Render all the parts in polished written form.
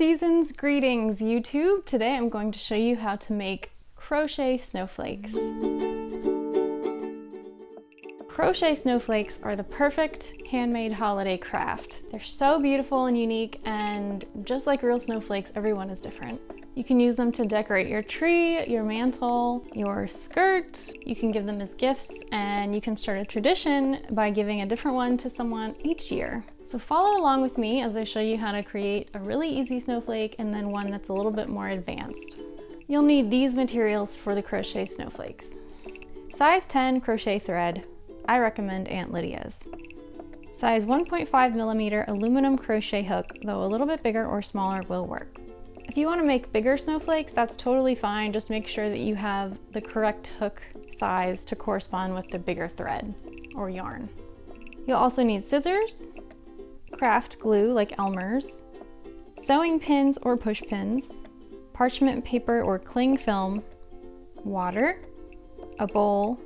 Season's greetings, YouTube. Today I'm going to show you how to make crochet snowflakes. Crochet snowflakes are the perfect handmade holiday craft. They're so beautiful and unique, and just like real snowflakes, everyone is different. You can use them to decorate your tree, your mantle, your skirt. You can give them as gifts, and you can start a tradition by giving a different one to someone each year. So follow along with me as I show you how to create a really easy snowflake and then one that's a little bit more advanced. You'll need these materials for the crochet snowflakes. Size 10 crochet thread. I recommend Aunt Lydia's. Size 1.5mm aluminum crochet hook, though a little bit bigger or smaller will work. If you want to make bigger snowflakes, that's totally fine. Just make sure that you have the correct hook size to correspond with the bigger thread or yarn. You'll also need scissors, craft glue like Elmer's, sewing pins or push pins, parchment paper or cling film, water, a bowl,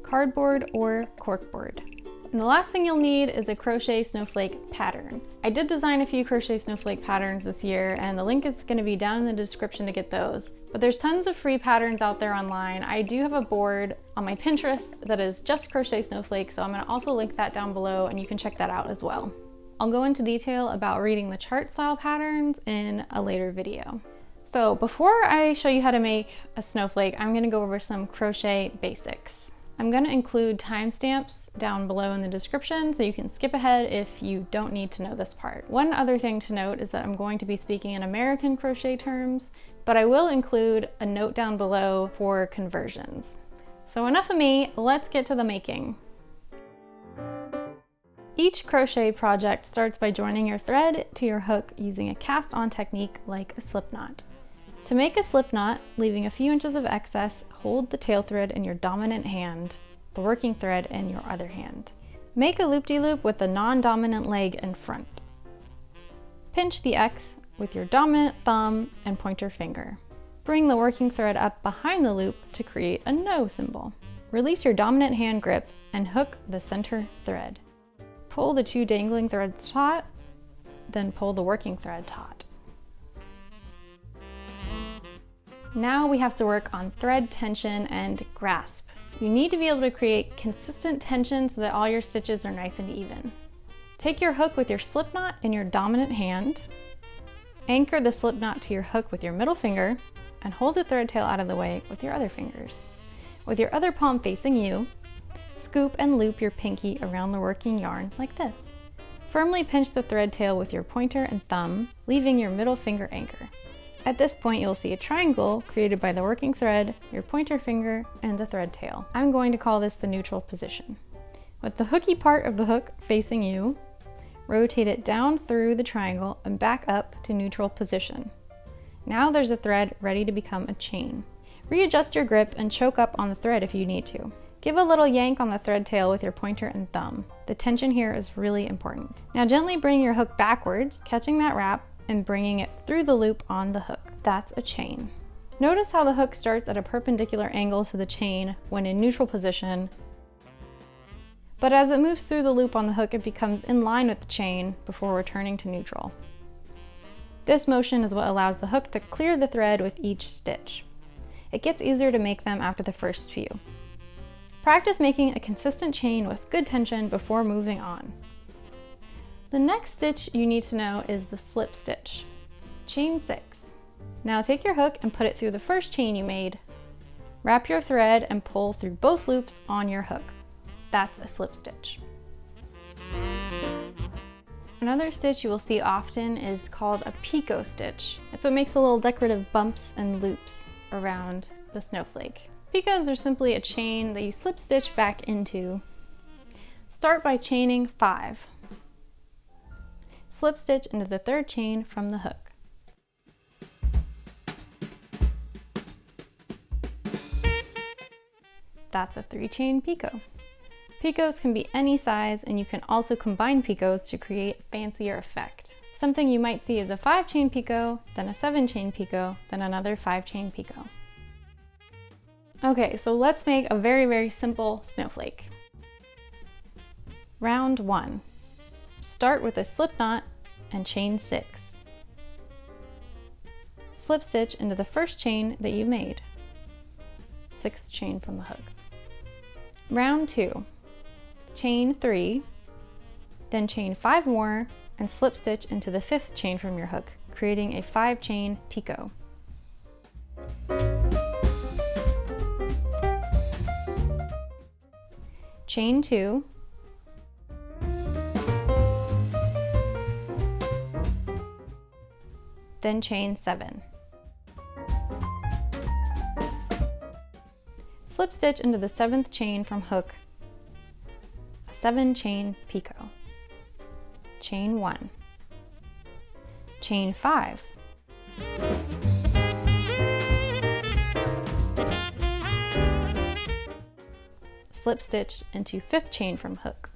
cardboard or corkboard. And the last thing you'll need is a crochet snowflake pattern. I did design a few crochet snowflake patterns this year, and the link is going to be down in the description to get those. But there's tons of free patterns out there online. I do have a board on my Pinterest that is just crochet snowflakes, so I'm going to also link that down below and you can check that out as well. I'll go into detail about reading the chart style patterns in a later video. So before I show you how to make a snowflake, I'm going to go over some crochet basics. I'm going to include timestamps down below in the description so you can skip ahead if you don't need to know this part. One other thing to note is that I'm going to be speaking in American crochet terms, but I will include a note down below for conversions. So enough of me, let's get to the making. Each crochet project starts by joining your thread to your hook using a cast-on technique like a slip knot. To make a slip knot, leaving a few inches of excess, hold the tail thread in your dominant hand, the working thread in your other hand. Make a loop-de-loop with the non-dominant leg in front. Pinch the X with your dominant thumb and pointer finger. Bring the working thread up behind the loop to create a no symbol. Release your dominant hand grip and hook the center thread. Pull the two dangling threads taut, then pull the working thread taut. Now we have to work on thread tension and grasp. You need to be able to create consistent tension so that all your stitches are nice and even. Take your hook with your slip knot in your dominant hand, anchor the slip knot to your hook with your middle finger, and hold the thread tail out of the way with your other fingers. With your other palm facing you, scoop and loop your pinky around the working yarn like this. Firmly pinch the thread tail with your pointer and thumb, leaving your middle finger anchor. At this point, you'll see a triangle created by the working thread, your pointer finger, and the thread tail. I'm going to call this the neutral position. With the hooky part of the hook facing you, rotate it down through the triangle and back up to neutral position. Now there's a thread ready to become a chain. Readjust your grip and choke up on the thread if you need to. Give a little yank on the thread tail with your pointer and thumb. The tension here is really important. Now gently bring your hook backwards, catching that wrap, and bringing it through the loop on the hook. That's a chain. Notice how the hook starts at a perpendicular angle to the chain when in neutral position, but as it moves through the loop on the hook, it becomes in line with the chain before returning to neutral. This motion is what allows the hook to clear the thread with each stitch. It gets easier to make them after the first few. Practice making a consistent chain with good tension before moving on. The next stitch you need to know is the slip stitch. Chain 6. Now take your hook and put it through the first chain you made. Wrap your thread and pull through both loops on your hook. That's a slip stitch. Another stitch you will see often is called a picot stitch. It's what makes the little decorative bumps and loops around the snowflake. Picots are simply a chain that you slip stitch back into. Start by chaining 5. Slip stitch into the third chain from the hook. That's a 3-chain picot. Picots can be any size, and you can also combine picots to create a fancier effect. Something you might see is a 5-chain picot, then a 7-chain picot, then another 5-chain picot. Okay, so let's make a very simple snowflake. Round 1. Start with a slip knot and chain 6. slip stitch into the first chain that you made. 6th chain from the hook. Round 2, chain 3, then chain 5 more and slip stitch into the 5th chain from your hook, creating a 5-chain picot. Chain 2, then chain 7. Slip stitch into the 7th chain from hook, a 7-chain picot. Chain 1, chain 5, slip stitch into 5th chain from hook.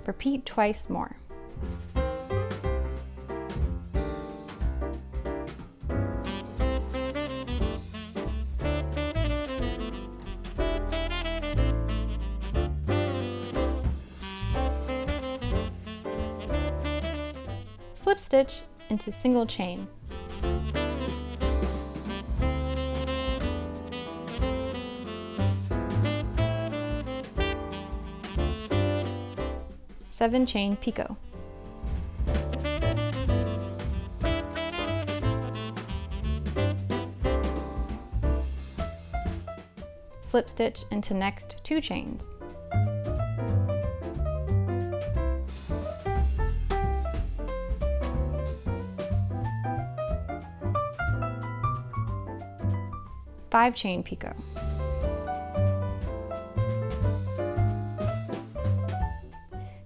Repeat twice more. Slip stitch into single chain. Seven-chain picot. Slip stitch into next 2 chains. Five-chain picot.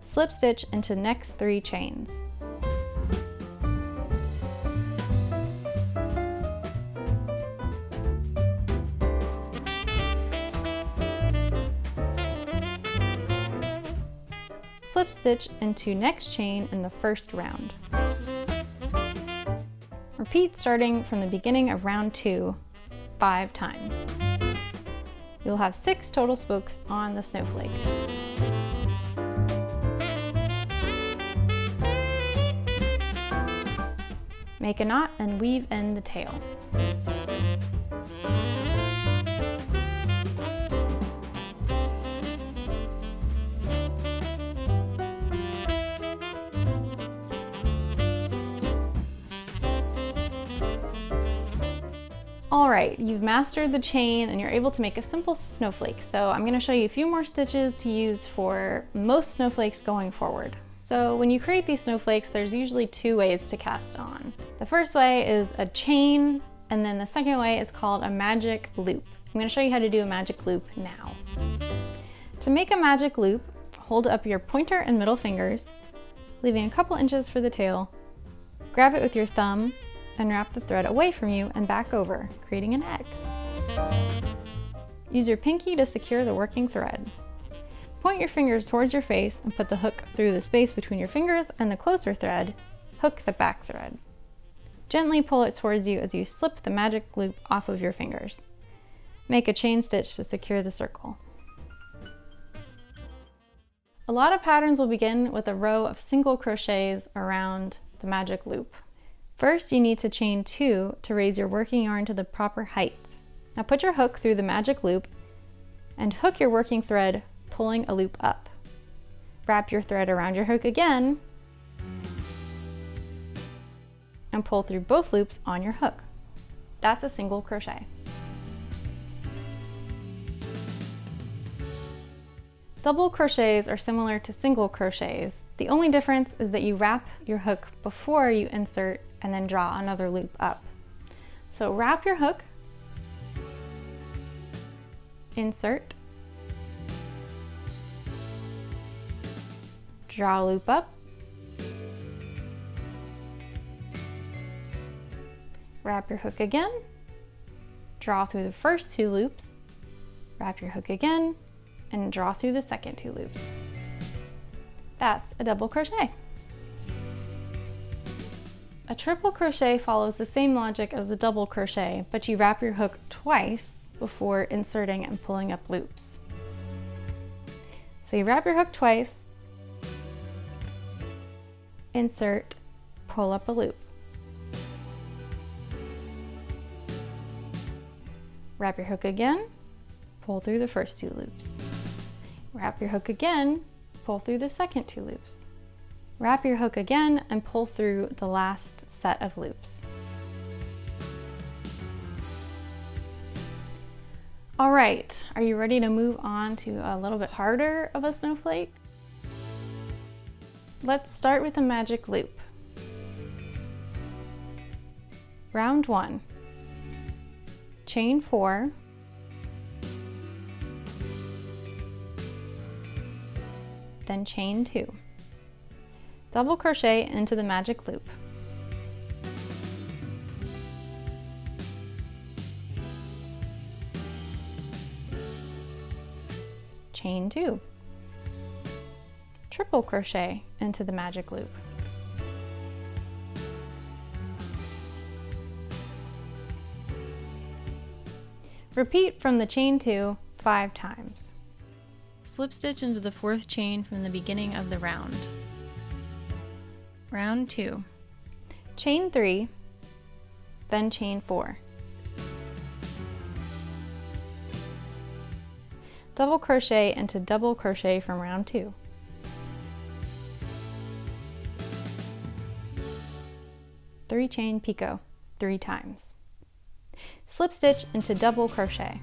Slip stitch into next 3 chains. Slip stitch into next chain in the first round. Repeat starting from the beginning of round 2 5 times. You'll have 6 total spokes on the snowflake. Make a knot and weave in the tail. All right, you've mastered the chain and you're able to make a simple snowflake. So I'm going to show you a few more stitches to use for most snowflakes going forward. So when you create these snowflakes, there's usually 2 ways to cast on. The first way is a chain, and then the second way is called a magic loop. I'm going to show you how to do a magic loop now. To make a magic loop, hold up your pointer and middle fingers, leaving a couple inches for the tail. Grab it with your thumb and wrap the thread away from you and back over, creating an X. Use your pinky to secure the working thread. Point your fingers towards your face and put the hook through the space between your fingers and the closer thread. Hook the back thread. Gently pull it towards you as you slip the magic loop off of your fingers. Make a chain stitch to secure the circle. A lot of patterns will begin with a row of single crochets around the magic loop. First, you need to chain 2 to raise your working yarn to the proper height. Now put your hook through the magic loop and hook your working thread, pulling a loop up. Wrap your thread around your hook again and pull through both loops on your hook. That's a single crochet. Double crochets are similar to single crochets. The only difference is that you wrap your hook before you insert and then draw another loop up. So wrap your hook, insert, draw a loop up, wrap your hook again, draw through the first 2 loops, wrap your hook again, and draw through the second 2 loops. That's a double crochet. A triple crochet follows the same logic as a double crochet, but you wrap your hook twice before inserting and pulling up loops. So you wrap your hook twice, insert, pull up a loop. Wrap your hook again, pull through the first 2 loops. Wrap your hook again, pull through the second 2 loops. Wrap your hook again and pull through the last set of loops. All right, are you ready to move on to a little bit harder of a snowflake? Let's start with a magic loop. Round 1. Chain 4. Then chain 2. Double crochet into the magic loop. Chain 2. Triple crochet into the magic loop. Repeat from the chain 2 5 times. Slip stitch into the 4th chain from the beginning of the round. Round 2. Chain 3, then chain 4. Double crochet into double crochet from round 2. Three chain picot 3 times. Slip stitch into double crochet.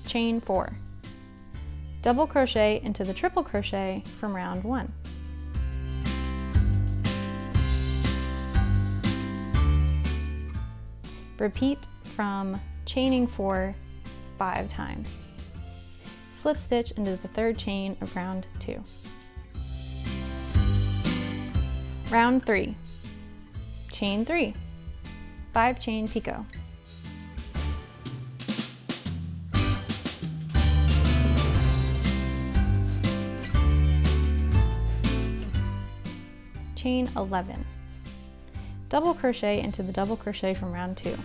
Chain 4. Double crochet into the triple crochet from round 1. Repeat from chaining 4 5 times. Slip stitch into the 3rd chain of round 2. Round 3. Chain 3. 5 chain picot. Chain 11. Double crochet into the double crochet from round 2.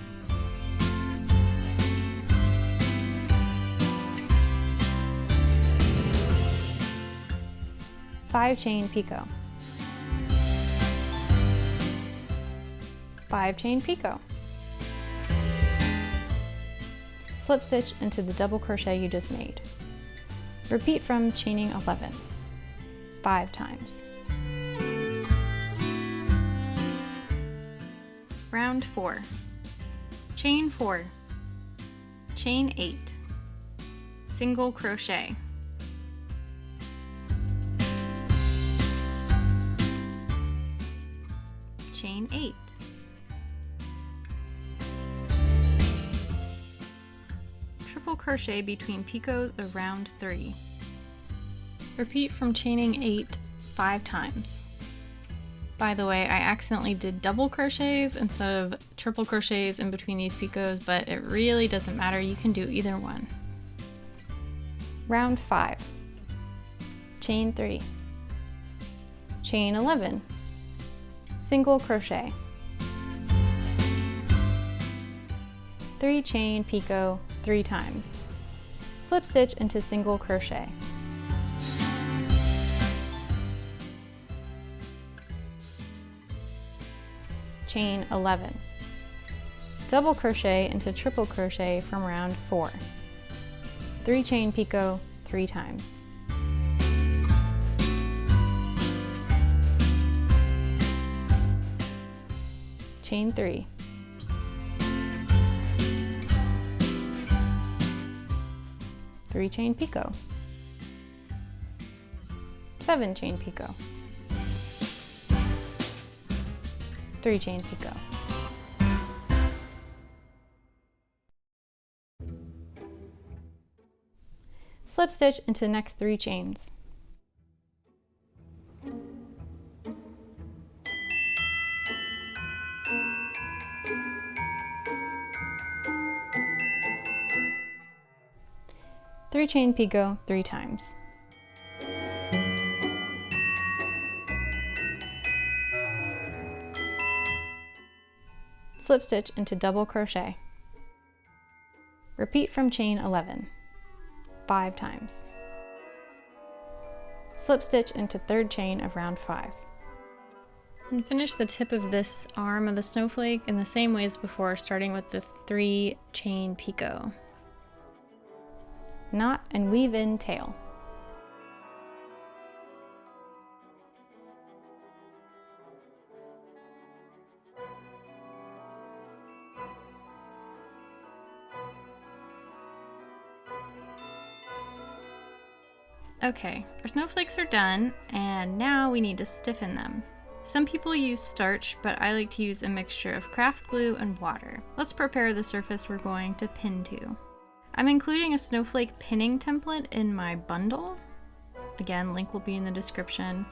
Five chain picot. 5 chain picot. Slip stitch into the double crochet you just made. Repeat from chaining 11 5 times. Round 4. Chain 4, chain 8, single crochet. Chain 8. Triple crochet between picots of round 3. Repeat from chaining 8 5 times. By the way, I accidentally did double crochets instead of triple crochets in between these picots, but it really doesn't matter, you can do either one. Round 5. Chain 3, chain 11, single crochet. 3 chain picot 3 times. Slip stitch into single crochet. Chain 11. Double crochet into triple crochet from round 4. 3 chain picot 3 times. Chain 3. Three chain picot. 7 chain picot. 3 chain picot. Slip stitch into next 3 chains. Three chain picot 3 times. Slip stitch into double crochet. Repeat from chain 11, 5 times. Slip stitch into third chain of round 5. And finish the tip of this arm of the snowflake in the same way as before, starting with the 3 chain picot. Knot and weave in tail. Okay, our snowflakes are done, and now we need to stiffen them. Some people use starch, but I like to use a mixture of craft glue and water. Let's prepare the surface we're going to pin to. I'm including a snowflake pinning template in my bundle. Again, link will be in the description,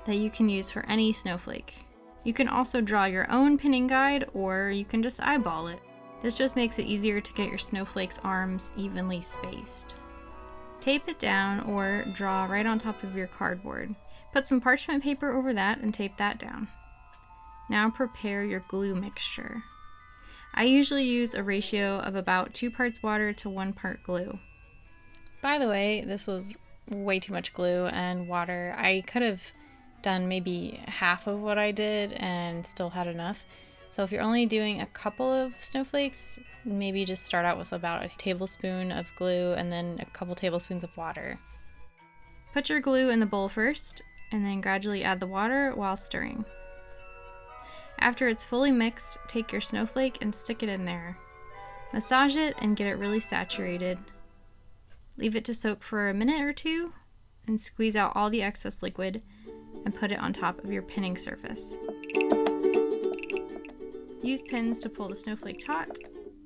that you can use for any snowflake. You can also draw your own pinning guide, or you can just eyeball it. This just makes it easier to get your snowflake's arms evenly spaced. Tape it down or draw right on top of your cardboard. Put some parchment paper over that and tape that down. Now prepare your glue mixture. I usually use a ratio of about 2 parts water to 1 part glue. By the way, this was way too much glue and water. I could have done maybe half of what I did and still had enough. So if you're only doing a couple of snowflakes, maybe just start out with about a tablespoon of glue and then a couple tablespoons of water. Put your glue in the bowl first, and then gradually add the water while stirring. After it's fully mixed, take your snowflake and stick it in there. Massage it and get it really saturated. Leave it to soak for a minute or 2, and squeeze out all the excess liquid and put it on top of your pinning surface. Use pins to pull the snowflake taut,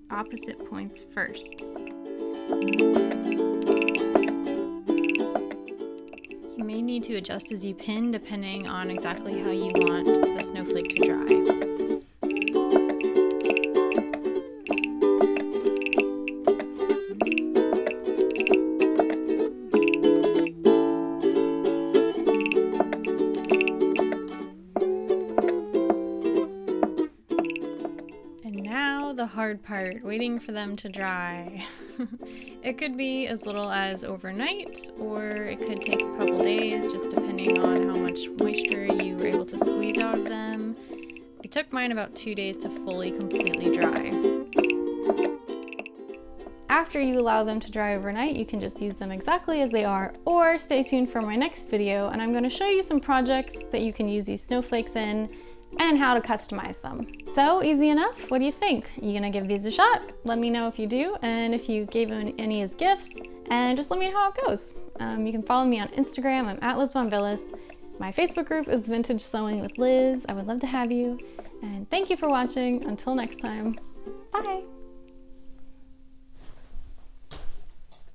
opposite points first. You may need to adjust as you pin depending on exactly how you want the snowflake to dry. The hard part, waiting for them to dry. It could be as little as overnight, or it could take a couple days, just depending on how much moisture you were able to squeeze out of them. It took mine about 2 days to fully, completely dry. After you allow them to dry overnight, you can just use them exactly as they are, or stay tuned for my next video, and I'm going to show you some projects that you can use these snowflakes in, and how to customize them. So easy enough, what do you think? Are you gonna give these a shot? Let me know if you do, and if you gave any as gifts, and just let me know how it goes. You can follow me on Instagram, I'm at Liz Bonvillas. My Facebook group is Vintage Sewing with Liz. I would love to have you, and thank you for watching. Until next time, bye.